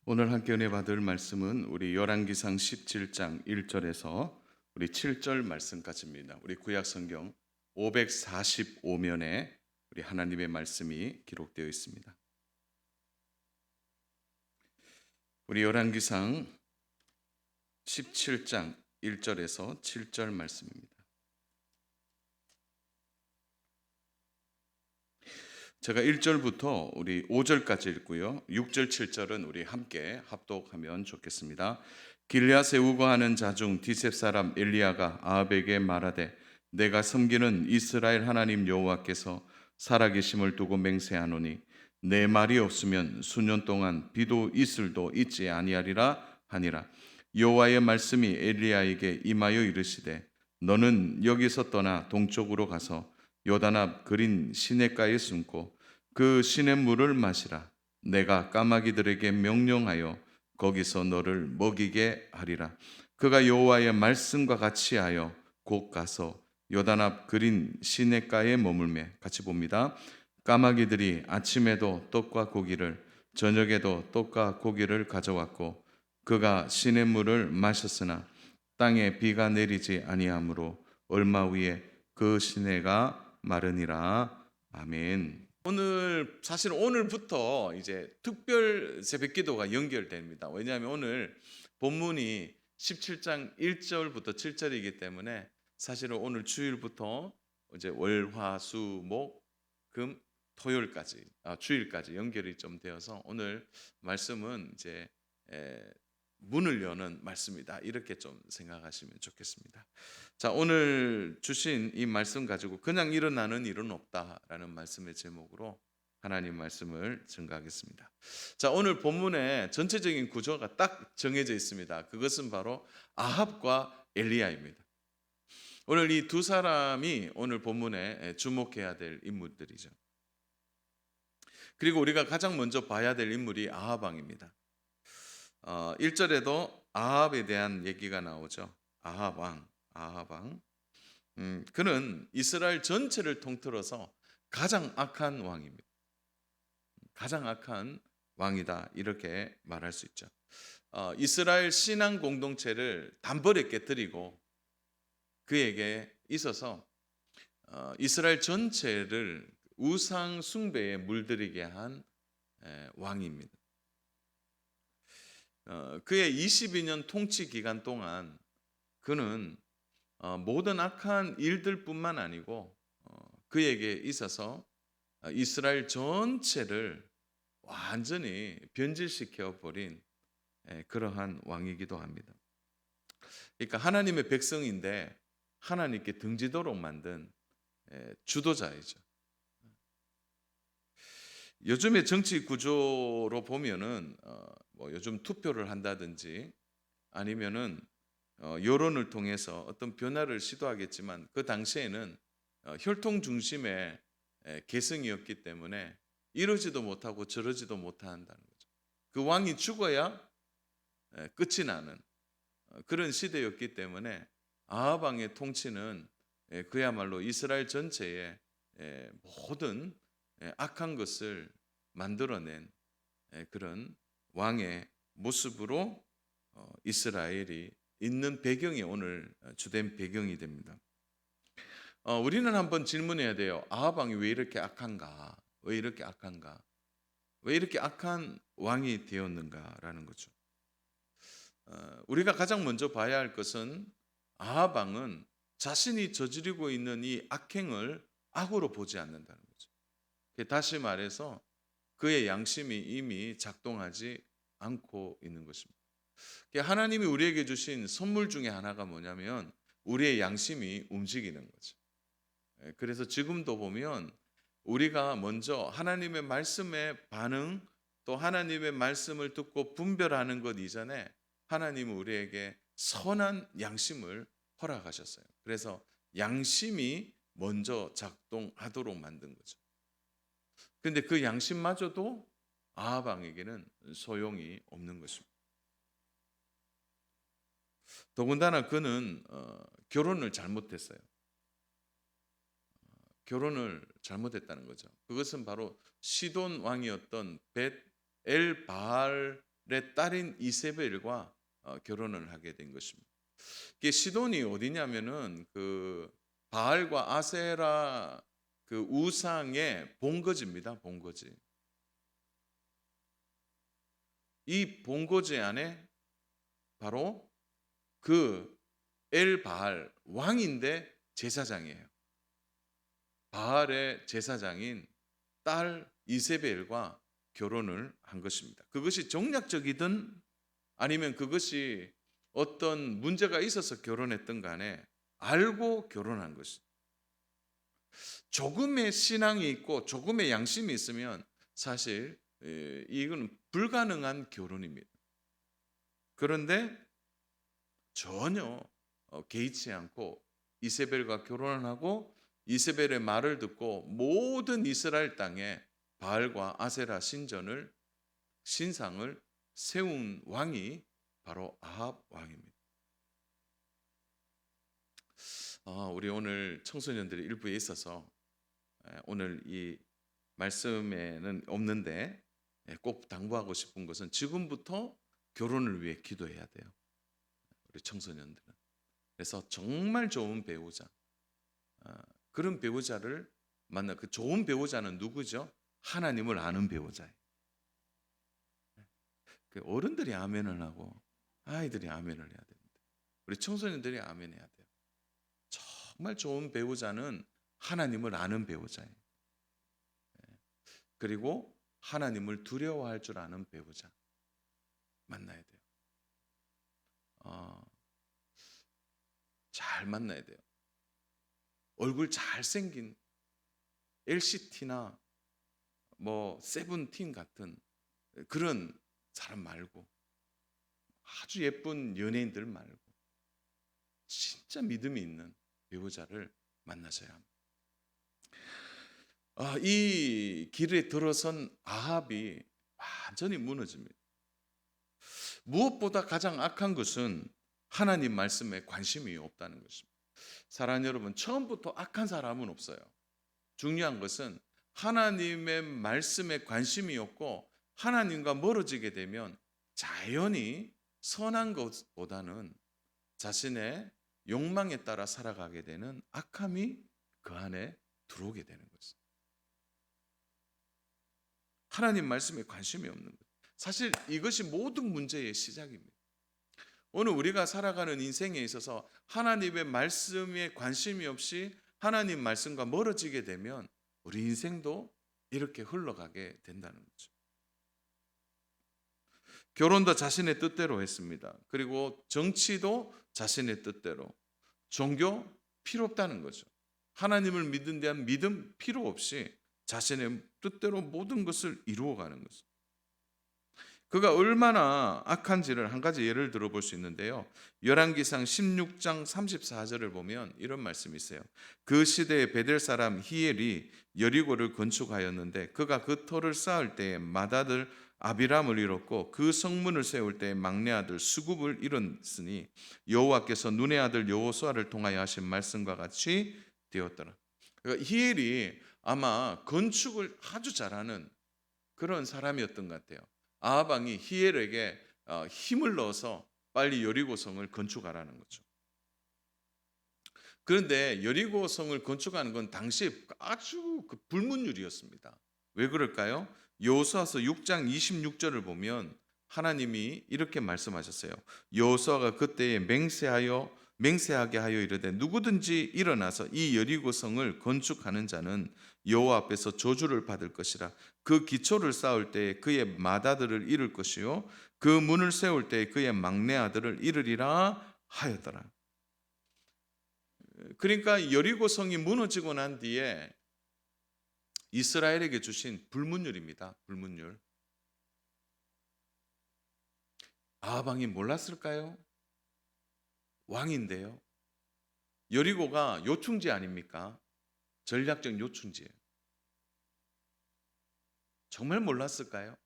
오늘 함께 은혜 받을 말씀은 우리 열왕기상 17장 1절에서 우리 7절 말씀까지입니다. 우리 구약 성경 545면에 우리 하나님의 말씀이 기록되어 있습니다. 우리 열왕기상 17장 1절에서 7절 말씀입니다. 제가 1절부터 우리 5절까지 읽고요. 6절, 7절은 우리 함께 합독하면 좋겠습니다. 길르앗 세우고 하는 자 중 디셉 사람 엘리야가 아합에게 말하되 내가 섬기는 이스라엘 하나님 여호와께서 살아계심을 두고 맹세하노니 내 말이 없으면 수년 동안 비도 이슬도 있지 아니하리라 하니라. 여호와의 말씀이 엘리야에게 임하여 이르시되 너는 여기서 떠나 동쪽으로 가서 요단 앞 그린 시냇가에 숨고 그 시냇물을 마시라. 내가 까마귀들에게 명령하여 거기서 너를 먹이게 하리라. 그가 여호와의 말씀과 같이 하여 곧 가서 요단 앞 그린 시냇가에 머물매. 같이 봅니다. 까마귀들이 아침에도 떡과 고기를 저녁에도 떡과 고기를 가져왔고 그가 시냇물을 마셨으나 땅에 비가 내리지 아니하므로 얼마 후에 그 시내가 마르니라. 아멘. 사실 오늘부터 이제 특별 새벽기도가 연결됩니다. 왜냐하면 오늘 본문이 17장 1절부터 7절이기 때문에 사실은 오늘 주일부터 이제 월, 화, 수, 목, 금, 토요일까지 주일까지 연결이 좀 되어서 오늘 말씀은 이제 문을 여는 말씀이다. 이렇게 좀 생각하시면 좋겠습니다. 자, 오늘 주신 이 말씀 가지고 그냥 일어나는 일은 없다라는 말씀의 제목으로 하나님 말씀을 증거하겠습니다. 자, 오늘 본문의 전체적인 구조가 딱 정해져 있습니다. 그것은 바로 아합과 엘리야입니다. 오늘 이 두 사람이 오늘 본문에 주목해야 될 인물들이죠. 그리고 우리가 가장 먼저 봐야 될 인물이 아합 왕입니다. 1절에도 아합에 대한 얘기가 나오죠. 아합 왕. 그는 이스라엘 전체를 통틀어서 가장 악한 왕입니다. 가장 악한 왕이다 이렇게 말할 수 있죠. 이스라엘 신앙 공동체를 단벌에 깨뜨리고 그에게 있어서 이스라엘 전체를 우상 숭배에 물들이게 한 왕입니다. 그의 22년 통치 기간 동안 그는 모든 악한 일들뿐만 아니고 그에게 있어서 이스라엘 전체를 완전히 변질시켜 버린 그러한 왕이기도 합니다. 그러니까 하나님의 백성인데 하나님께 등지도록 만든 주도자이죠. 요즘의 정치 구조로 보면은 뭐 요즘 투표를 한다든지 아니면은 여론을 통해서 어떤 변화를 시도하겠지만 그 당시에는 혈통 중심의 계승이었기 때문에 이러지도 못하고 저러지도 못한다는 거죠. 그 왕이 죽어야 끝이 나는 그런 시대였기 때문에 아합 왕의 통치는 그야말로 이스라엘 전체의 모든 악한 것을 만들어낸 그런 왕의 모습으로 이스라엘이 있는 배경이 오늘 주된 배경이 됩니다. 우리는 한번 질문해야 돼요. 아합 왕이 왜 이렇게 악한가? 왜 이렇게 악한가? 왜 이렇게 악한 왕이 되었는가라는 거죠. 우리가 가장 먼저 봐야 할 것은 아합 왕은 자신이 저지르고 있는 이 악행을 악으로 보지 않는다는 거죠. 다시 말해서 그의 양심이 이미 작동하지 않고 있는 것입니다. 하나님이 우리에게 주신 선물 중에 하나가 뭐냐면 우리의 양심이 움직이는 거죠. 그래서 지금도 보면 우리가 먼저 하나님의 말씀에 반응 또 하나님의 말씀을 듣고 분별하는 것 이전에 하나님은 우리에게 선한 양심을 허락하셨어요. 그래서 양심이 먼저 작동하도록 만든 거죠. 그런데 그 양심마저도 아합 왕에게는 소용이 없는 것입니다. 더군다나 그는 결혼을 잘못했어요. 결혼을 잘못했다는 거죠. 그것은 바로 시돈 왕이었던 벳 엘 바알 딸인 이세벨과 결혼을 하게 된 것입니다. 이게 시돈이 어디냐면은 그 바알과 아세라 그 우상의 본거지입니다. 본거지. 이 본거지 안에 바로 그 엘바알 왕인데 제사장이에요. 바알의 제사장인 딸 이세벨과 결혼을 한 것입니다. 그것이 정략적이든 아니면 그것이 어떤 문제가 있어서 결혼했던 간에 알고 결혼한 것입니다. 조금의 신앙이 있고 조금의 양심이 있으면 사실 이건 불가능한 결혼입니다. 그런데 전혀 개의치 않고 이세벨과 결혼을 하고 이세벨의 말을 듣고 모든 이스라엘 땅에 바알과 아세라 신상을 세운 왕이 바로 아합 왕입니다. 우리 오늘 청소년들이 일부에 있어서 오늘 이 말씀에는 없는데 꼭 당부하고 싶은 것은 지금부터 결혼을 위해 기도해야 돼요. 우리 청소년들은. 그래서 정말 좋은 배우자, 그런 배우자를 만나. 그 좋은 배우자는 누구죠? 하나님을 아는 배우자예요. 어른들이 아멘을 하고 아이들이 아멘을 해야 됩니다. 우리 청소년들이 아멘해야 돼요. 정말 좋은 배우자는 하나님을 아는 배우자예요. 그리고 하나님을 두려워할 줄 아는 배우자 만나야 돼요. 잘 만나야 돼요. 얼굴 잘생긴 LCT나 뭐 세븐틴 같은 그런 사람 말고 아주 예쁜 연예인들 말고 진짜 믿음이 있는 배우자를 만나셔야 합니다. 이 길에 들어선 아합이 완전히 무너집니다. 무엇보다 가장 악한 것은 하나님 말씀에 관심이 없다는 것입니다. 사랑하는 여러분, 처음부터 악한 사람은 없어요. 중요한 것은 하나님의 말씀에 관심이 없고 하나님과 멀어지게 되면 자연히 선한 것보다는 자신의 욕망에 따라 살아가게 되는 악함이 그 안에 들어오게 되는 것입니다. 하나님 말씀에 관심이 없는 것. 사실 이것이 모든 문제의 시작입니다. 오늘 우리가 살아가는 인생에 있어서 하나님의 말씀에 관심이 없이 하나님 말씀과 멀어지게 되면 우리 인생도 이렇게 흘러가게 된다는 거죠. 결혼도 자신의 뜻대로 했습니다. 그리고 정치도 자신의 뜻대로. 종교 필요 없다는 거죠. 하나님을 믿는 데한 믿음 필요 없이 자신의 뜻대로 모든 것을 이루어가는 거죠. 그가 얼마나 악한지를 한 가지 예를 들어볼 수 있는데요. 열왕기상 16장 34절을 보면 이런 말씀이 있어요. 그 시대에 베델 사람 히엘이 여리고를 건축하였는데 그가 그 터를 쌓을 때에 맏아들 아비람을 잃었고 그 성문을 세울 때에 막내 아들 수굽을 잃었으니 여호와께서 눈의 아들 여호수아를 통하여 하신 말씀과 같이 되었더라. 그러니까 히엘이 아마 건축을 아주 잘하는 그런 사람이었던 것 같아요. 아합 왕이 히엘에게 힘을 넣어서 빨리 여리고성을 건축하라는 거죠. 그런데 여리고성을 건축하는 건 당시에 아주 불문율이었습니다. 왜 그럴까요? 여호수아서 6장 26절을 보면 하나님이 이렇게 말씀하셨어요. 여호수아가 그때에 맹세하게 하여 이르되 누구든지 일어나서 이 여리고성을 건축하는 자는 여호와 앞에서 저주를 받을 것이라. 그 기초를 쌓을 때에 그의 맏아들을 잃을 것이요 그 문을 세울 때에 그의 막내 아들을 잃으리라 하였더라. 그러니까 여리고성이 무너지고 난 뒤에 이스라엘에게 주신 불문율입니다. 불문율. 아합 왕이 몰랐을까요? 왕인데요. 여리고가 요충지 아닙니까? 전략적 요충지예요. 정말 몰랐을까요?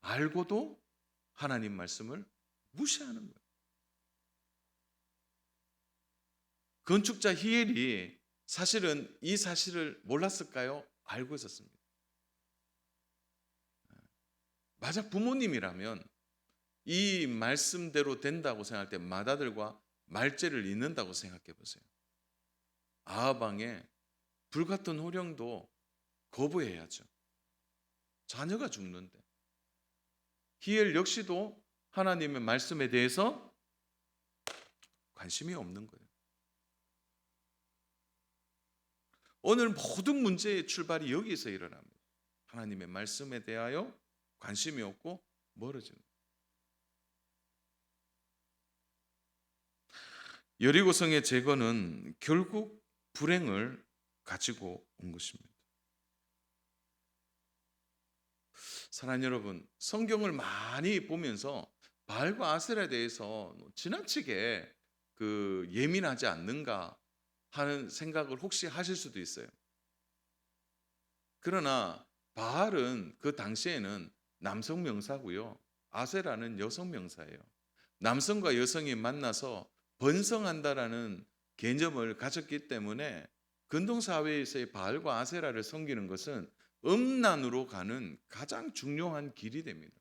알고도 하나님 말씀을 무시하는 거예요. 건축자 히엘이 사실은 이 사실을 몰랐을까요? 알고 있었습니다. 만약 부모님이라면 이 말씀대로 된다고 생각할 때 맏아들과 말죄를 잇는다고 생각해 보세요. 아하방의 불같은 호령도 거부해야죠. 자녀가 죽는데. 히엘 역시도 하나님의 말씀에 대해서 관심이 없는 거예요. 오늘 모든 문제의 출발이 여기서 일어납니다. 하나님의 말씀에 대하여 관심이 없고 멀어지는 거예요. 여리고성의 제거는 결국 불행을 가지고 온 것입니다. 사랑하는 여러분, 성경을 많이 보면서 바알과 아세라에 대해서 지나치게 예민하지 않는가 하는 생각을 혹시 하실 수도 있어요. 그러나 바알은 그 당시에는 남성 명사고요, 아세라는 여성 명사예요. 남성과 여성이 만나서 번성한다라는 개념을 가졌기 때문에 근동사회에서의 바알과 아세라를 섬기는 것은 음란으로 가는 가장 중요한 길이 됩니다.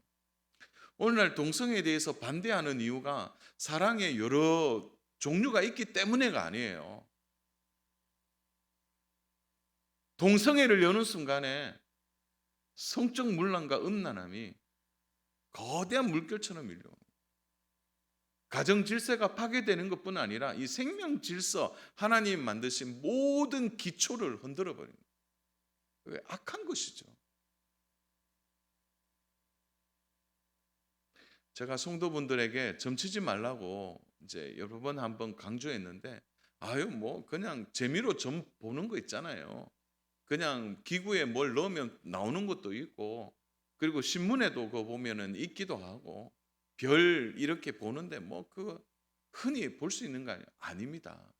오늘날 동성애에 대해서 반대하는 이유가 사랑의 여러 종류가 있기 때문에가 아니에요. 동성애를 여는 순간에 성적 문란과 음란함이 거대한 물결처럼 밀려옵니다. 가정 질서가 파괴되는 것뿐 아니라 이 생명 질서, 하나님 만드신 모든 기초를 흔들어 버립니다. 그게 악한 것이죠. 제가 성도분들에게 점치지 말라고 이제 여러 번 한번 강조했는데, 뭐 그냥 재미로 점 보는 거 있잖아요. 그냥 기구에 뭘 넣으면 나오는 것도 있고, 그리고 신문에도 그거 보면은 있기도 하고, 별 이렇게 보는데 뭐 그거 흔히 볼 수 있는 거 아닙니다.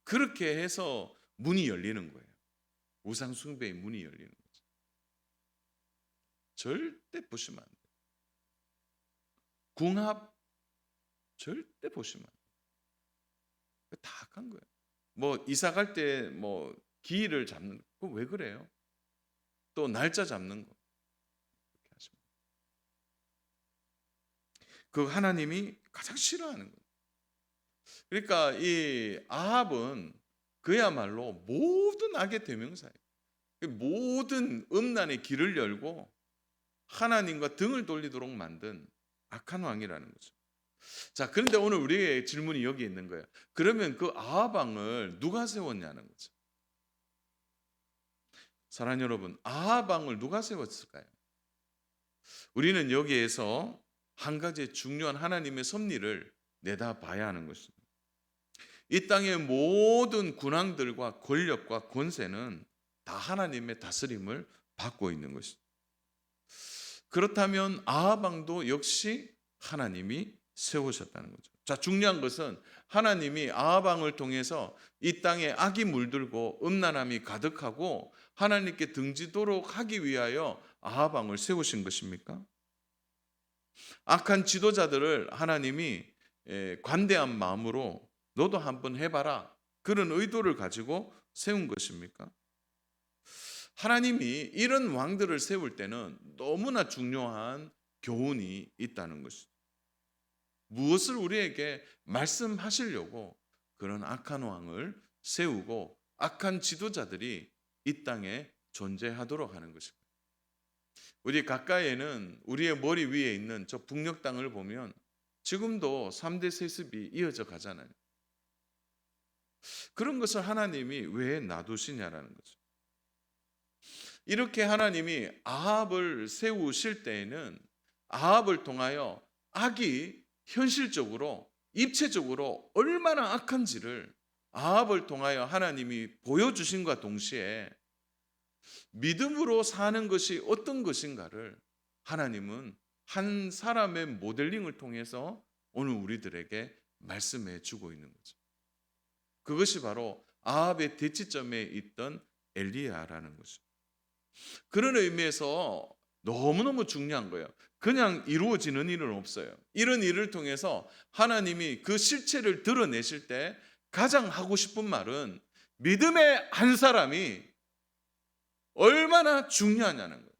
그렇게 해서 문이 열리는 거예요. 우상 숭배의 문이 열리는 거죠. 절대 보시면 안 돼요. 궁합 절대 보시면 안 돼요. 다 악한 거예요. 뭐 이사 갈 때 뭐 기일을 잡는 거 왜 그래요? 또 날짜 잡는 거 그렇게 하시면 그 하나님이 가장 싫어하는 거예요. 그러니까 이 아합은 그야말로 모든 악의 대명사예요. 모든 음란의 길을 열고 하나님과 등을 돌리도록 만든 악한 왕이라는 거죠. 자, 그런데 오늘 우리의 질문이 여기 있는 거예요. 그러면 그 아합 왕을 누가 세웠냐는 거죠. 사랑하는 여러분, 아합 왕을 누가 세웠을까요? 우리는 여기에서 한 가지 중요한 하나님의 섭리를 내다봐야 하는 것입니다. 이 땅의 모든 군왕들과 권력과 권세는 다 하나님의 다스림을 받고 있는 것입니다. 그렇다면 아합 왕도 역시 하나님이 세우셨다는 거죠. 자, 중요한 것은 하나님이 아합 왕을 통해서 이 땅에 악이 물들고 음란함이 가득하고 하나님께 등지도록 하기 위하여 아합 왕을 세우신 것입니까? 악한 지도자들을 하나님이 관대한 마음으로 너도 한번 해봐라, 그런 의도를 가지고 세운 것입니까? 하나님이 이런 왕들을 세울 때는 너무나 중요한 교훈이 있다는 것이죠. 무엇을 우리에게 말씀하시려고 그런 악한 왕을 세우고 악한 지도자들이 이 땅에 존재하도록 하는 것입니다. 우리 가까이에는 우리의 머리 위에 있는 저 북녘 땅을 보면 지금도 3대 세습이 이어져 가잖아요. 그런 것을 하나님이 왜 놔두시냐라는 거죠. 이렇게 하나님이 아합을 세우실 때에는 아합을 통하여 악이 현실적으로 입체적으로 얼마나 악한지를 아합을 통하여 하나님이 보여주신과 동시에 믿음으로 사는 것이 어떤 것인가를 하나님은 한 사람의 모델링을 통해서 오늘 우리들에게 말씀해 주고 있는 거죠. 그것이 바로 아합의 대치점에 있던 엘리야라는 거죠. 그런 의미에서 너무너무 중요한 거예요. 그냥 이루어지는 일은 없어요. 이런 일을 통해서 하나님이 그 실체를 드러내실 때 가장 하고 싶은 말은 믿음의 한 사람이 얼마나 중요하냐는 거예요.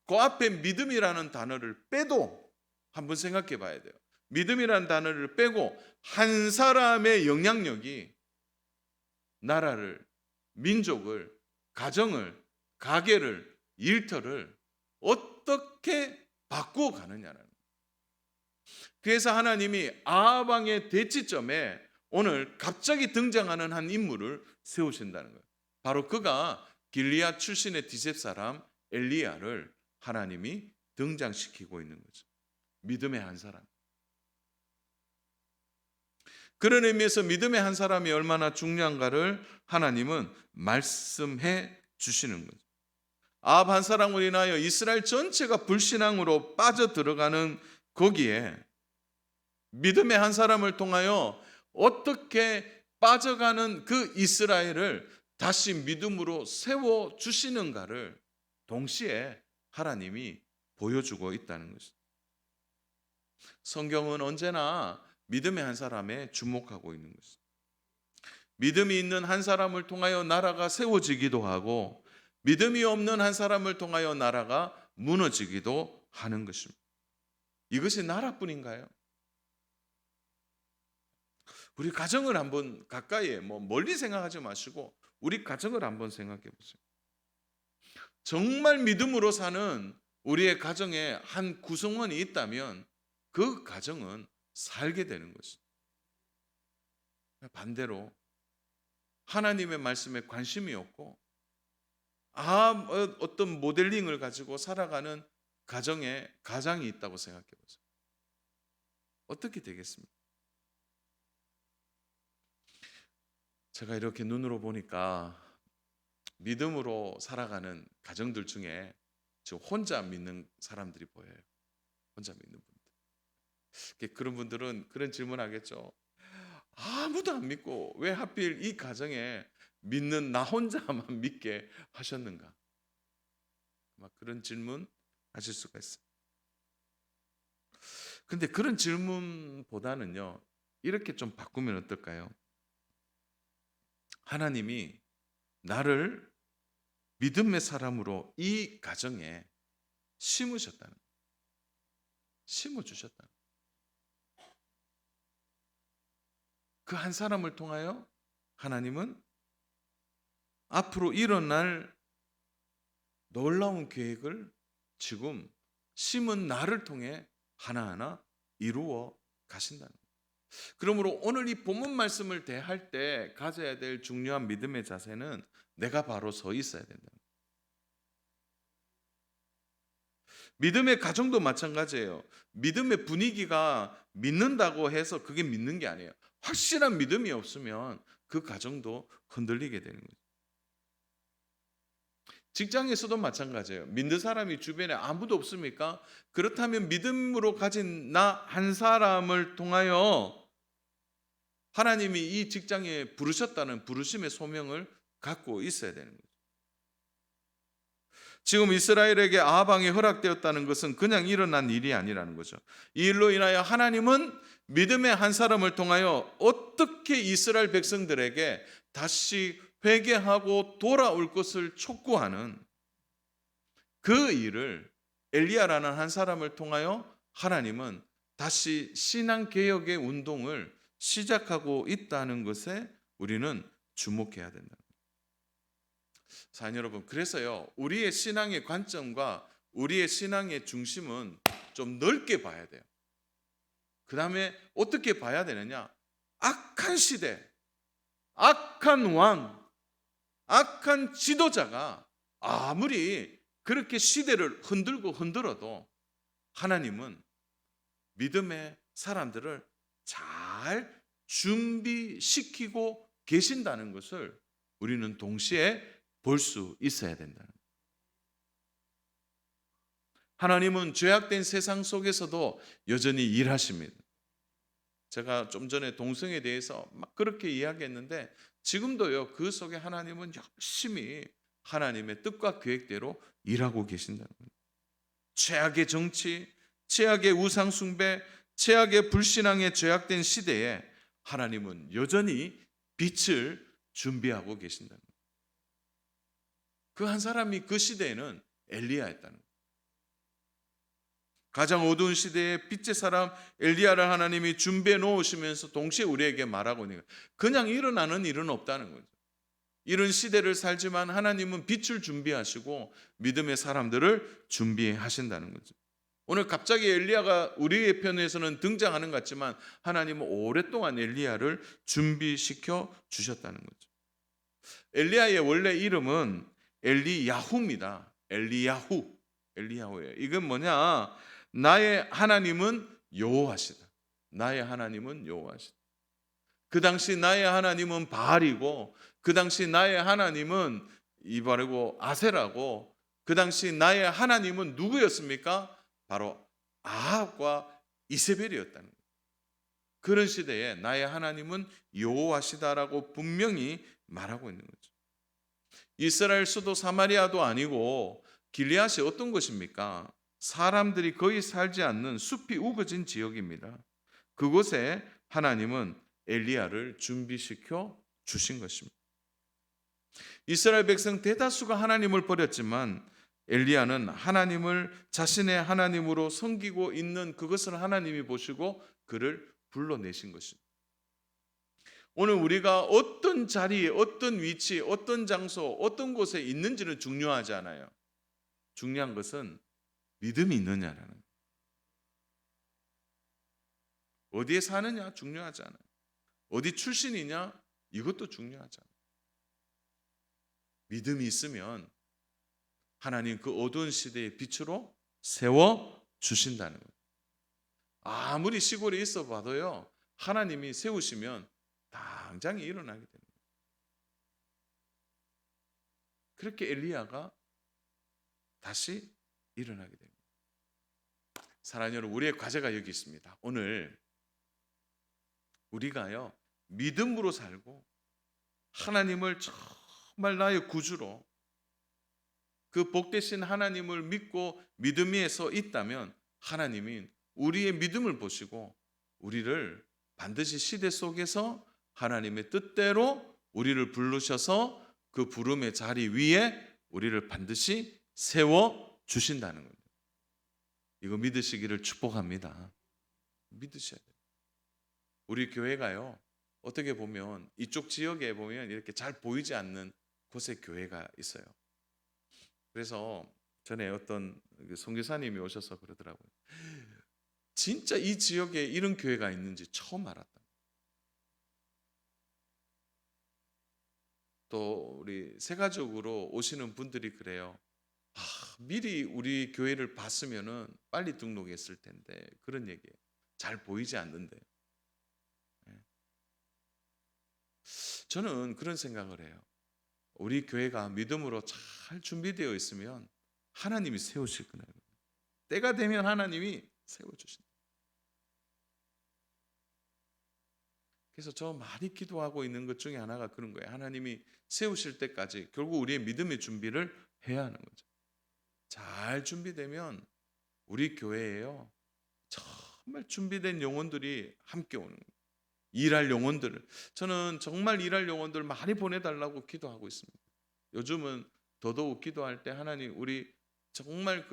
그 앞에 믿음이라는 단어를 빼도 한번 생각해 봐야 돼요. 믿음이라는 단어를 빼고 한 사람의 영향력이 나라를, 민족을, 가정을, 가게를, 일터를 어떻게 바꾸어 가느냐는 거예요. 그래서 하나님이 아합 왕의 대치점에 오늘 갑자기 등장하는 한 인물을 세우신다는 거예요. 바로 그가 길리앗 출신의 디셉 사람 엘리야를 하나님이 등장시키고 있는 거죠. 믿음의 한 사람. 그런 의미에서 믿음의 한 사람이 얼마나 중요한가를 하나님은 말씀해 주시는 거죠. 아합 한 사람으로 인하여 이스라엘 전체가 불신앙으로 빠져들어가는 거기에 믿음의 한 사람을 통하여 어떻게 빠져가는 그 이스라엘을 다시 믿음으로 세워 주시는가를 동시에 하나님이 보여주고 있다는 것입니다. 성경은 언제나 믿음의 한 사람에 주목하고 있는 것입니다. 믿음이 있는 한 사람을 통하여 나라가 세워지기도 하고 믿음이 없는 한 사람을 통하여 나라가 무너지기도 하는 것입니다. 이것이 나라뿐인가요? 우리 가정을 한번 가까이에 멀리 생각하지 마시고 우리 가정을 한번 생각해 보세요. 정말 믿음으로 사는 우리의 가정에 한 구성원이 있다면 그 가정은 살게 되는 것입니다. 반대로 하나님의 말씀에 관심이 없고 어떤 모델링을 가지고 살아가는 가장이 있다고 생각해 보세요. 어떻게 되겠습니까? 제가 이렇게 눈으로 보니까 믿음으로 살아가는 가정들 중에 지금 혼자 믿는 사람들이 보여요. 혼자 믿는 분들. 그런 분들은 그런 질문하겠죠. 아무도 안 믿고 왜 하필 이 가정에 믿는 나 혼자만 믿게 하셨는가? 아마 그런 질문 하실 수가 있어요. 근데 그런 질문보다는요, 이렇게 좀 바꾸면 어떨까요? 하나님이 나를 믿음의 사람으로 이 가정에 심으셨다는 거예요. 심어주셨다는 거예요. 그 한 사람을 통하여 하나님은 앞으로 일어날 놀라운 계획을 지금 심은 나를 통해 하나하나 이루어 가신다는 거예요. 그러므로 오늘 이 본문 말씀을 대할 때 가져야 될 중요한 믿음의 자세는 내가 바로 서 있어야 된다. 믿음의 가정도 마찬가지예요. 믿음의 분위기가 믿는다고 해서 그게 믿는 게 아니에요. 확실한 믿음이 없으면 그 가정도 흔들리게 되는 거죠. 직장에서도 마찬가지예요. 믿는 사람이 주변에 아무도 없습니까? 그렇다면 믿음으로 가진 나 한 사람을 통하여 하나님이 이 직장에 부르셨다는 부르심의 소명을 갖고 있어야 되는 거죠. 지금 이스라엘에게 아합 왕이 허락되었다는 것은 그냥 일어난 일이 아니라는 거죠. 이 일로 인하여 하나님은 믿음의 한 사람을 통하여 어떻게 이스라엘 백성들에게 다시 회개하고 돌아올 것을 촉구하는 그 일을 엘리야라는 한 사람을 통하여 하나님은 다시 신앙개혁의 운동을 시작하고 있다는 것에 우리는 주목해야 된다. 사랑 여러분, 그래서요, 우리의 신앙의 관점과 우리의 신앙의 중심은 좀 넓게 봐야 돼요. 그 다음에 어떻게 봐야 되느냐? 악한 시대, 악한 왕, 악한 지도자가 아무리 그렇게 시대를 흔들고 흔들어도 하나님은 믿음의 사람들을 잘 준비시키고 계신다는 것을 우리는 동시에 볼 수 있어야 된다는 거예요. 하나님은 죄악된 세상 속에서도 여전히 일하십니다. 제가 좀 전에 동성에 대해서 막 그렇게 이야기했는데 지금도요, 그 속에 하나님은 열심히 하나님의 뜻과 계획대로 일하고 계신다는 거예요. 최악의 정치, 최악의 우상 숭배, 최악의 불신앙의 죄악된 시대에 하나님은 여전히 빛을 준비하고 계신다는 거예요. 그 한 사람이 그 시대에는 엘리야였다는 거예요. 가장 어두운 시대에 빛의 사람 엘리야를 하나님이 준비해 놓으시면서 동시에 우리에게 말하고 있는 거예요. 그냥 일어나는 일은 없다는 거죠. 이런 시대를 살지만 하나님은 빛을 준비하시고 믿음의 사람들을 준비하신다는 거죠. 오늘 갑자기 엘리야가 우리의 편에서는 등장하는 것 같지만 하나님은 오랫동안 엘리야를 준비시켜 주셨다는 거죠. 엘리야의 원래 이름은 엘리야후입니다. 엘리야후예요. 이건 뭐냐? 나의 하나님은 여호와시다. 나의 하나님은 여호와시다. 그 당시 나의 하나님은 바알이고, 그 당시 나의 하나님은 이발이고 아세라고, 그 당시 나의 하나님은 누구였습니까? 바로 아합과 이세벨이었다는 거예요. 그런 시대에 나의 하나님은 여호와시다라고 분명히 말하고 있는 거죠. 이스라엘 수도 사마리아도 아니고 길리앗이 어떤 곳입니까? 사람들이 거의 살지 않는 숲이 우거진 지역입니다. 그곳에 하나님은 엘리야를 준비시켜 주신 것입니다. 이스라엘 백성 대다수가 하나님을 버렸지만 엘리야는 하나님을 자신의 하나님으로 섬기고 있는 그것을 하나님이 보시고 그를 불러내신 것입니다. 오늘 우리가 어떤 자리에, 어떤 위치, 어떤 장소, 어떤 곳에 있는지는 중요하지 않아요. 중요한 것은 믿음이 있느냐라는 거예요. 어디에 사느냐 중요하지 않아요. 어디 출신이냐 이것도 중요하지 않아요. 믿음이 있으면 하나님 그 어두운 시대의 빛으로 세워 주신다는 거예요. 아무리 시골에 있어 봐도요, 하나님이 세우시면 당장 일어나게 됩니다. 그렇게 엘리야가 다시 일어나게 됩니다. 사랑하는 여러분, 우리의 과제가 여기 있습니다. 오늘 우리가요, 믿음으로 살고 하나님을 정말 나의 구주로, 그 복되신 하나님을 믿고 믿음 위에 서 있다면 하나님이 우리의 믿음을 보시고 우리를 반드시 시대 속에서 하나님의 뜻대로 우리를 부르셔서 그 부름의 자리 위에 우리를 반드시 세워 주신다는 겁니다. 이거 믿으시기를 축복합니다. 믿으셔야 돼요. 우리 교회가요, 어떻게 보면 이쪽 지역에 보면 이렇게 잘 보이지 않는 곳에 교회가 있어요. 그래서 전에 어떤 선교사님이 오셔서 그러더라고요. 진짜 이 지역에 이런 교회가 있는지 처음 알았다. 또 우리 세가족으로 오시는 분들이 그래요. 미리 우리 교회를 봤으면은 빨리 등록했을 텐데, 그런 얘기예요. 잘 보이지 않는데. 저는 그런 생각을 해요. 우리 교회가 믿음으로 잘 준비되어 있으면 하나님이 세우실 거예요. 때가 되면 하나님이 세워주신다. 그래서 저 많이 기도하고 있는 것 중에 하나가 그런 거예요. 하나님이 세우실 때까지 결국 우리의 믿음의 준비를 해야 하는 거죠. 잘 준비되면 우리 교회에요, 정말 준비된 영혼들이 함께 오는 거예요. 일할 영혼들을, 저는 정말 일할 영혼들 많이 보내달라고 기도하고 있습니다. 요즘은 더더욱 기도할 때 하나님, 우리 정말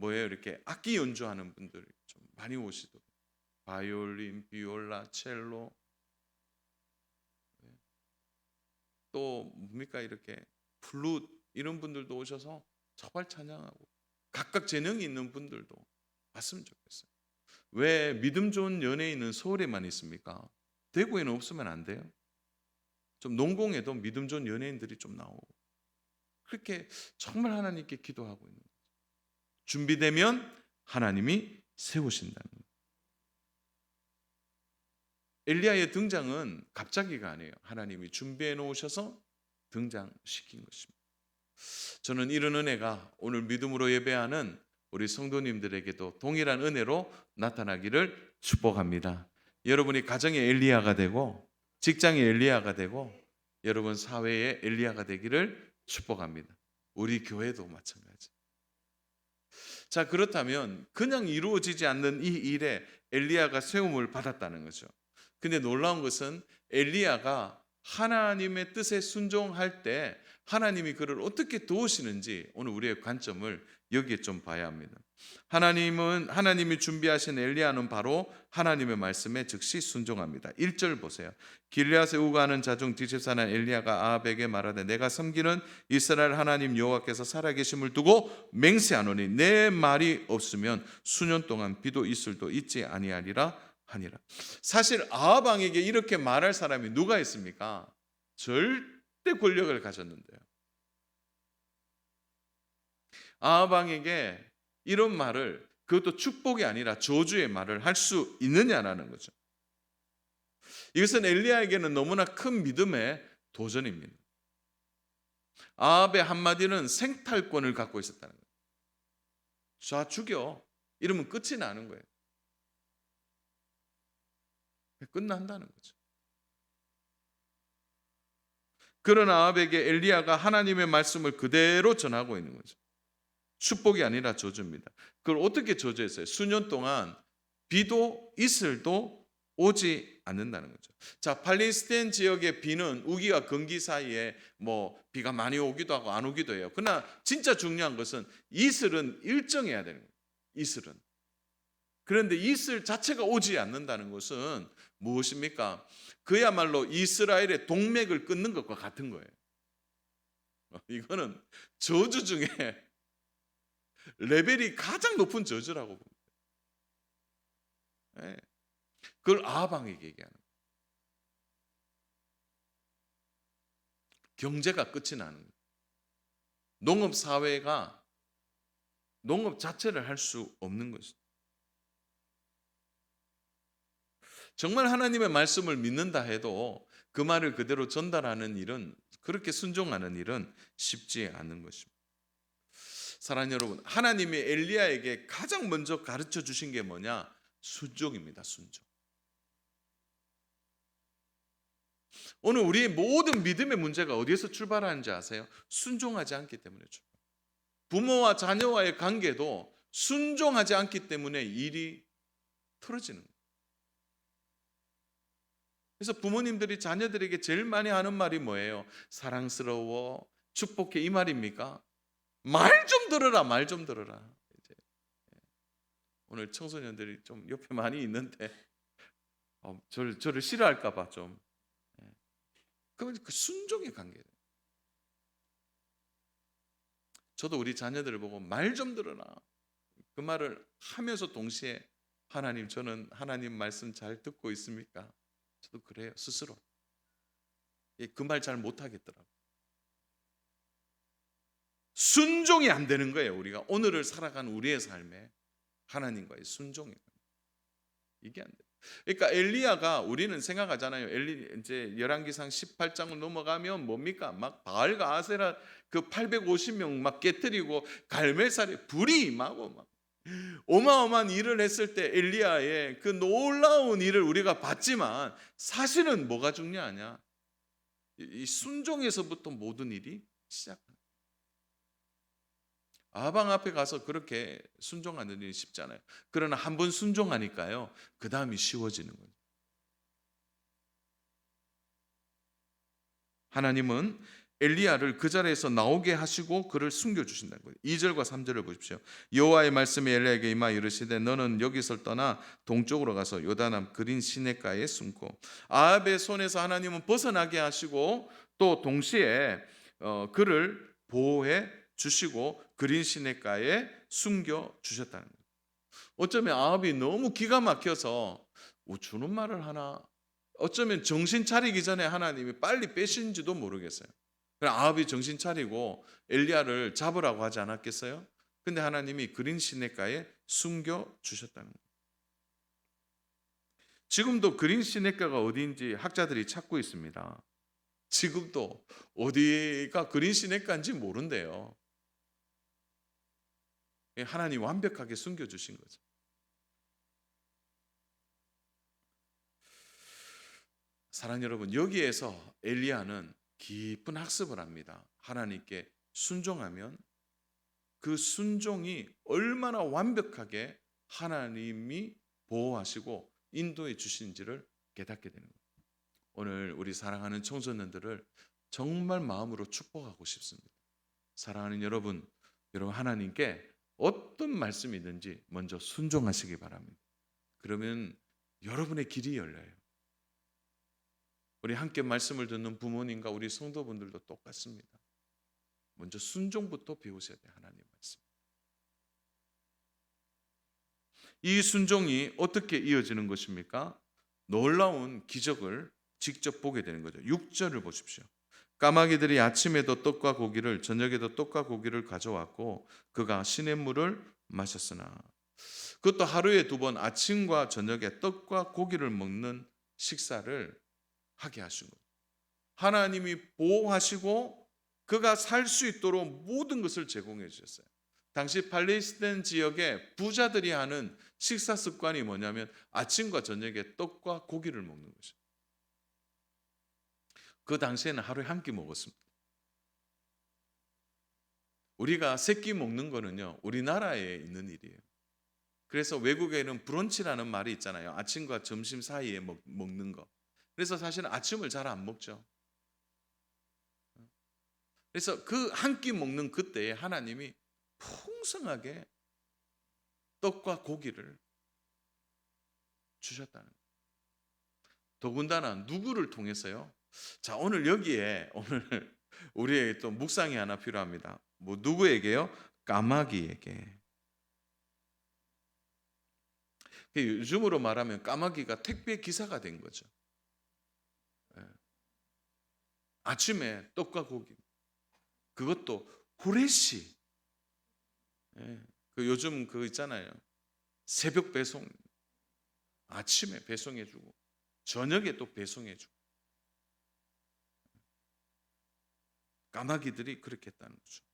이렇게 악기 연주하는 분들 좀 많이 오시더라고요. 바이올린, 비올라, 첼로, 또 뭡니까 이렇게 플룻, 이런 분들도 오셔서 정말 찬양하고, 각각 재능이 있는 분들도 왔으면 좋겠어요. 왜 믿음 좋은 연예인은 서울에만 있습니까? 대구에는 없으면 안 돼요? 좀 농공에도 믿음 좋은 연예인들이 좀 나오고, 그렇게 정말 하나님께 기도하고 있는 거죠. 준비되면 하나님이 세우신다는 거예요. 엘리야의 등장은 갑자기가 아니에요. 하나님이 준비해 놓으셔서 등장시킨 것입니다. 저는 이런 은혜가 오늘 믿음으로 예배하는 우리 성도님들에게도 동일한 은혜로 나타나기를 축복합니다. 여러분이 가정의 엘리야가 되고, 직장의 엘리야가 되고, 여러분 사회의 엘리야가 되기를 축복합니다. 우리 교회도 마찬가지. 자, 그렇다면 그냥 이루어지지 않는 이 일에 엘리야가 세움을 받았다는 거죠. 근데 놀라운 것은 엘리야가 하나님의 뜻에 순종할 때 하나님이 그를 어떻게 도우시는지 오늘 우리의 관점을 여기에 좀 봐야 합니다. 하나님이 준비하신 엘리야는 바로 하나님의 말씀에 즉시 순종합니다. 1절 보세요. 길르앗에 우거하는 자중 디십사는 엘리야가 아합에게 말하되 내가 섬기는 이스라엘 하나님 여호와께서 살아계심을 두고 맹세하노니 내 말이 없으면 수년 동안 비도 이슬도 있지 아니하리라 하니라. 사실 아합 왕에게 이렇게 말할 사람이 누가 있습니까? 절대 권력을 가졌는데요. 아합 왕에게 이런 말을, 그것도 축복이 아니라 저주의 말을 할 수 있느냐라는 거죠. 이것은 엘리야에게는 너무나 큰 믿음의 도전입니다. 아합의 한마디는 생탈권을 갖고 있었다는 거예요. 쏴 죽여 이러면 끝이 나는 거예요. 끝난다는 거죠. 그런 아합에게 엘리야가 하나님의 말씀을 그대로 전하고 있는 거죠. 축복이 아니라 저주입니다. 그걸 어떻게 저주했어요? 수년 동안 비도 이슬도 오지 않는다는 거죠. 자, 팔레스타인 지역의 비는 우기와 건기 사이에 비가 많이 오기도 하고 안 오기도 해요. 그러나 진짜 중요한 것은 이슬은 일정해야 되는 거예요. 이슬은. 그런데 이슬 자체가 오지 않는다는 것은 무엇입니까? 그야말로 이스라엘의 동맥을 끊는 것과 같은 거예요. 이거는 저주 중에 레벨이 가장 높은 저주라고 봅니다. 네. 그걸 아합 왕에게 얘기하는 거예요. 경제가 끝이 나는 거예요. 농업 사회가 농업 자체를 할 수 없는 것이죠. 정말 하나님의 말씀을 믿는다 해도 그 말을 그대로 전달하는 일은, 그렇게 순종하는 일은 쉽지 않은 것입니다. 사랑하는 여러분, 하나님이 엘리야에게 가장 먼저 가르쳐 주신 게 뭐냐? 순종입니다. 순종. 오늘 우리의 모든 믿음의 문제가 어디에서 출발하는지 아세요? 순종하지 않기 때문에 출발. 부모와 자녀와의 관계도 순종하지 않기 때문에 일이 틀어지는 거예요. 그래서 부모님들이 자녀들에게 제일 많이 하는 말이 뭐예요? 사랑스러워, 축복해, 이 말입니까? 말 좀 들어라, 말 좀 들어라. 이제 오늘 청소년들이 좀 옆에 많이 있는데 저를 싫어할까 봐 좀. 그러면 그 순종의 관계예요. 저도 우리 자녀들을 보고 말 좀 들어라, 그 말을 하면서 동시에 하나님, 저는 하나님 말씀 잘 듣고 있습니까? 저도 그래요, 스스로. 그 말 잘 못하겠더라고요. 순종이 안 되는 거예요. 우리가 오늘을 살아가는 우리의 삶에 하나님과의 순종이, 이게 안 돼요. 그러니까 엘리야가, 우리는 생각하잖아요. 이제 열왕기상 18장을 넘어가면 뭡니까? 막 바알과 아세라 그 850명 막 깨뜨리고 갈멜살에 불이 임하고 막 어마어마한 일을 했을 때 엘리야의 그 놀라운 일을 우리가 봤지만, 사실은 뭐가 중요하냐? 이 순종에서부터 모든 일이 시작합니다. 아방 앞에 가서 그렇게 순종하는 일이 쉽잖아요. 그러나 한 번 순종하니까요, 그 다음이 쉬워지는 거예요. 하나님은 엘리야를 그 자리에서 나오게 하시고 그를 숨겨주신다는 거예요. 2절과 3절을 보십시오. 여호와의 말씀이 엘리야에게 임하여 이르시되 너는 여기서 떠나 동쪽으로 가서 요단암 그린 시냇가에 숨고. 아합의 손에서 하나님은 벗어나게 하시고 또 동시에 그를 보호해 주시고 그린 시냇가에 숨겨 주셨다는 거예요. 어쩌면 아합이 너무 기가 막혀서 주는 말을 하나, 어쩌면 정신 차리기 전에 하나님이 빨리 빼신지도 모르겠어요. 아합이 정신 차리고 엘리야를 잡으라고 하지 않았겠어요? 근데 하나님이 그린 시냇가에 숨겨 주셨다는 거예요. 지금도 그린 시냇가가 어디인지 학자들이 찾고 있습니다. 지금도 어디가 그린 시냇가인지 모른대요. 하나님 완벽하게 숨겨주신 거죠. 사랑하는 여러분, 여기에서 엘리야는 깊은 학습을 합니다. 하나님께 순종하면 그 순종이 얼마나 완벽하게 하나님이 보호하시고 인도해 주신지를 깨닫게 되는 거예요. 오늘 우리 사랑하는 청소년들을 정말 마음으로 축복하고 싶습니다. 사랑하는 여러분 하나님께 어떤 말씀이든지 먼저 순종하시기 바랍니다. 그러면 여러분의 길이 열려요. 우리 함께 말씀을 듣는 부모님과 우리 성도분들도 똑같습니다. 먼저 순종부터 배우셔야 돼요. 하나님 말씀. 이 순종이 어떻게 이어지는 것입니까? 놀라운 기적을 직접 보게 되는 거죠. 6절을 보십시오. 까마귀들이 아침에도 떡과 고기를 저녁에도 떡과 고기를 가져왔고 그가 시냇물을 마셨으나, 그것도 하루에 2번 아침과 저녁에 떡과 고기를 먹는 식사를 하게 하신 거예요. 하나님이 보호하시고 그가 살 수 있도록 모든 것을 제공해 주셨어요. 당시 팔레스타인 지역의 부자들이 하는 식사 습관이 뭐냐면 아침과 저녁에 떡과 고기를 먹는 거죠. 그 당시에는 하루에 한 끼 먹었습니다. 우리가 3끼 먹는 거는요, 우리나라에 있는 일이에요. 그래서 외국에는 브런치라는 말이 있잖아요. 아침과 점심 사이에 먹는 거. 그래서 사실은 아침을 잘 안 먹죠. 그래서 그 한 끼 먹는 그때에 하나님이 풍성하게 떡과 고기를 주셨다는 거예요. 더군다나 누구를 통해서요? 자, 오늘 여기에 오늘 우리에게 또 묵상이 하나 필요합니다. 뭐 누구에게요? 까마귀에게. 요즘으로 말하면 까마귀가 택배 기사가 된 거죠. 아침에 떡과 고기, 그것도 후레쉬. 그 요즘 그거 있잖아요. 새벽 배송, 아침에 배송해주고 저녁에 또 배송해주고. 까마귀들이 그렇게 했다는 거죠.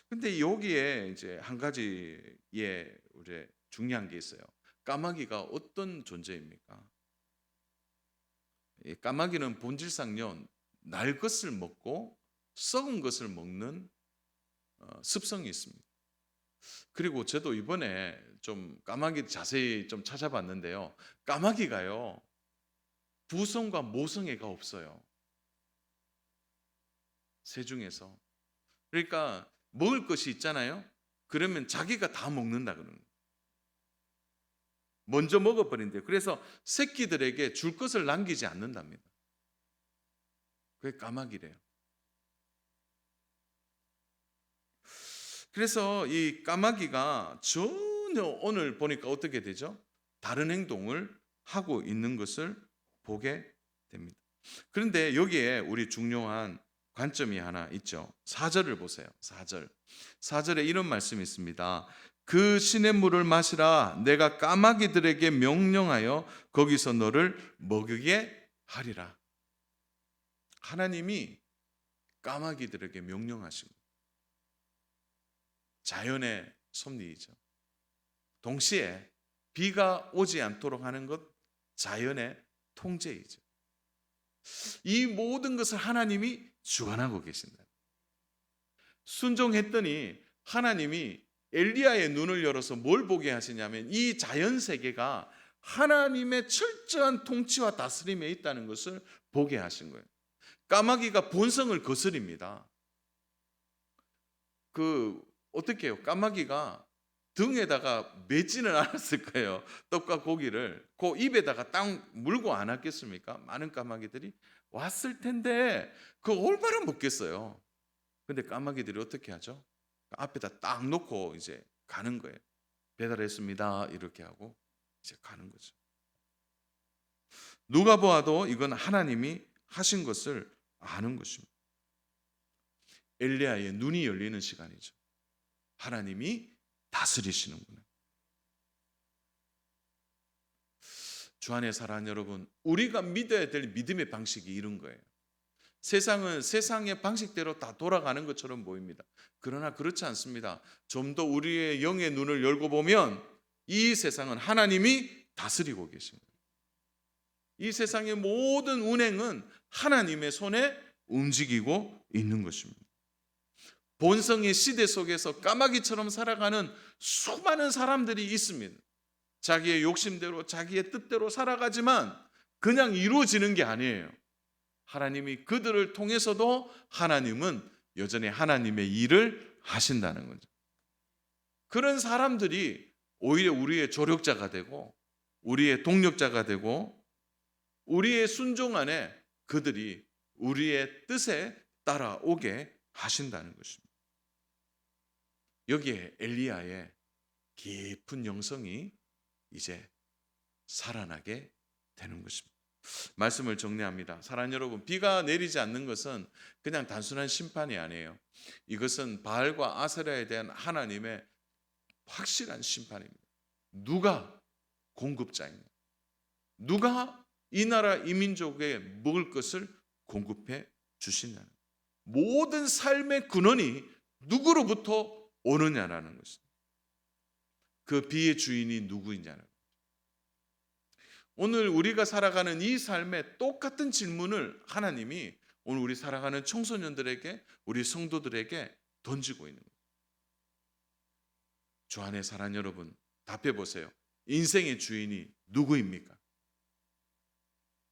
근데 여기에 이제 한 가지의 우리 중요한 게 있어요. 까마귀가 어떤 존재입니까? 까마귀는 본질상요, 날 것을 먹고 썩은 것을 먹는 습성이 있습니다. 그리고 저도 이번에 좀 까마귀 자세히 좀 찾아봤는데요. 까마귀가요, 부성과 모성애가 없어요. 새 중에서. 그러니까 먹을 것이 있잖아요. 그러면 자기가 다 먹는다 그러는 거예요. 먼저 먹어버린대요. 그래서 새끼들에게 줄 것을 남기지 않는답니다. 그게 까마귀래요. 그래서 이 까마귀가 전혀 오늘 보니까 어떻게 되죠? 다른 행동을 하고 있는 것을 보게 됩니다. 그런데 여기에 우리 중요한 관점이 하나 있죠. 4절을 보세요. 4절에 이런 말씀이 있습니다. 그 시냇물을 마시라. 내가 까마귀들에게 명령하여 거기서 너를 먹이게 하리라. 하나님이 까마귀들에게 명령하신 거예요. 자연의 섭리이죠. 동시에 비가 오지 않도록 하는 것, 자연의 통제이죠. 이 모든 것을 하나님이 주관하고 계신다. 순종했더니 하나님이 엘리야의 눈을 열어서 뭘 보게 하시냐면 이 자연 세계가 하나님의 철저한 통치와 다스림에 있다는 것을 보게 하신 거예요. 까마귀가 본성을 거스립니다. 어떻게 해요? 까마귀가 등에다가 매지는 않았을 거예요. 떡과 고기를 그 입에다가 딱 물고 안 왔겠습니까? 많은 까마귀들이 왔을 텐데 그거 얼마나 먹겠어요. 근데 까마귀들이 어떻게 하죠? 앞에다 딱 놓고 이제 가는 거예요. 배달했습니다 이렇게 하고 이제 가는 거죠. 누가 보아도 이건 하나님이 하신 것을 아는 것입니다. 엘리야의 눈이 열리는 시간이죠. 하나님이 다스리시는구나. 주 안에 사랑하는 여러분, 우리가 믿어야 될 믿음의 방식이 이런 거예요. 세상은 세상의 방식대로 다 돌아가는 것처럼 보입니다. 그러나 그렇지 않습니다. 좀 더 우리의 영의 눈을 열고 보면 이 세상은 하나님이 다스리고 계신 거예요. 이 세상의 모든 운행은 하나님의 손에 움직이고 있는 것입니다. 본성의 시대 속에서 까마귀처럼 살아가는 수많은 사람들이 있습니다. 자기의 욕심대로 자기의 뜻대로 살아가지만 그냥 이루어지는 게 아니에요. 하나님이 그들을 통해서도 하나님은 여전히 하나님의 일을 하신다는 거죠. 그런 사람들이 오히려 우리의 조력자가 되고 우리의 동력자가 되고 우리의 순종 안에 그들이 우리의 뜻에 따라오게 하신다는 것입니다. 여기에 엘리야의 깊은 영성이 이제 살아나게 되는 것입니다. 말씀을 정리합니다. 사랑하는 여러분, 비가 내리지 않는 것은 그냥 단순한 심판이 아니에요. 이것은 바알과 아세라에 대한 하나님의 확실한 심판입니다. 누가 공급자입니다. 누가 이 나라 이 민족에 먹을 것을 공급해 주시냐는 모든 삶의 근원이 누구로부터 오느냐라는 것입니다. 그 비의 주인이 누구이냐는 것입니다. 오늘 우리가 살아가는 이 삶에 똑같은 질문을 하나님이 오늘 우리 살아가는 청소년들에게 우리 성도들에게 던지고 있는 거예요. 주 안에 사랑하는 여러분, 답해 보세요. 인생의 주인이 누구입니까?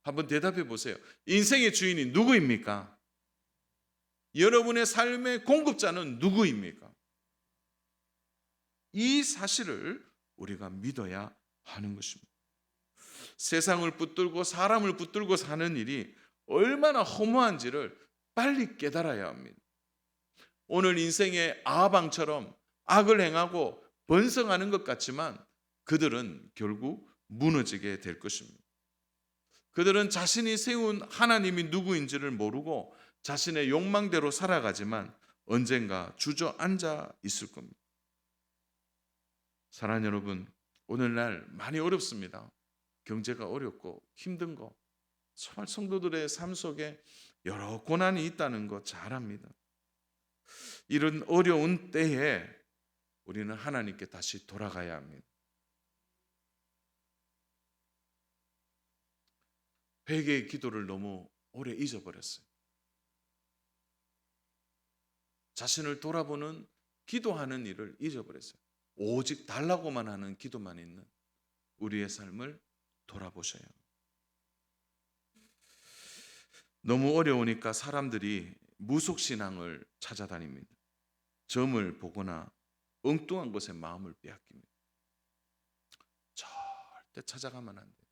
한번 대답해 보세요. 인생의 주인이 누구입니까? 여러분의 삶의 공급자는 누구입니까? 이 사실을 우리가 믿어야 하는 것입니다. 세상을 붙들고 사람을 붙들고 사는 일이 얼마나 허무한지를 빨리 깨달아야 합니다. 오늘 인생의 아합왕처럼 악을 행하고 번성하는 것 같지만 그들은 결국 무너지게 될 것입니다. 그들은 자신이 세운 하나님이 누구인지를 모르고 자신의 욕망대로 살아가지만 언젠가 주저앉아 있을 겁니다. 사랑하는 여러분, 오늘날 많이 어렵습니다. 경제가 어렵고 힘든 거, 정말 성도들의 삶 속에 여러 고난이 있다는 거 잘 압니다. 이런 어려운 때에 우리는 하나님께 다시 돌아가야 합니다. 회개의 기도를 너무 오래 잊어버렸어요. 자신을 돌아보는 기도하는 일을 잊어버렸어요. 오직 달라고만 하는 기도만 있는 우리의 삶을 돌아보셔야 합니다. 너무 어려우니까 사람들이 무속신앙을 찾아다닙니다. 점을 보거나 엉뚱한 것에 마음을 빼앗깁니다. 절대 찾아가면 안 돼요.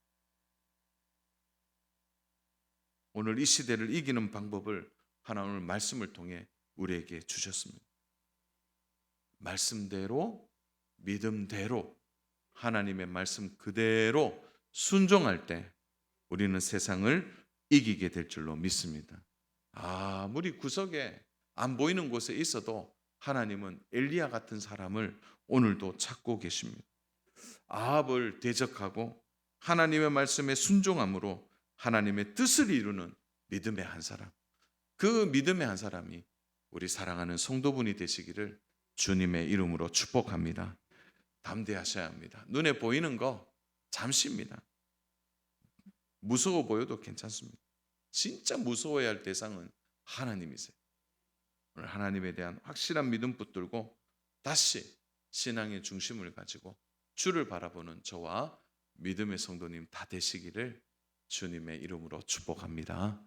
오늘 이 시대를 이기는 방법을 하나님의 말씀을 통해 우리에게 주셨습니다. 말씀대로 믿음대로 하나님의 말씀 그대로 순종할 때 우리는 세상을 이기게 될 줄로 믿습니다. 아무리 구석에 안 보이는 곳에 있어도 하나님은 엘리야 같은 사람을 오늘도 찾고 계십니다. 아합을 대적하고 하나님의 말씀에 순종함으로 하나님의 뜻을 이루는 믿음의 한 사람, 그 믿음의 한 사람이 우리 사랑하는 성도분이 되시기를 주님의 이름으로 축복합니다. 담대하셔야 합니다. 눈에 보이는 거 잠시입니다. 무서워 보여도 괜찮습니다. 진짜 무서워야 할 대상은 하나님이세요. 오늘 하나님에 대한 확실한 믿음 붙들고 다시 신앙의 중심을 가지고 주를 바라보는 저와 믿음의 성도님 다 되시기를 주님의 이름으로 축복합니다.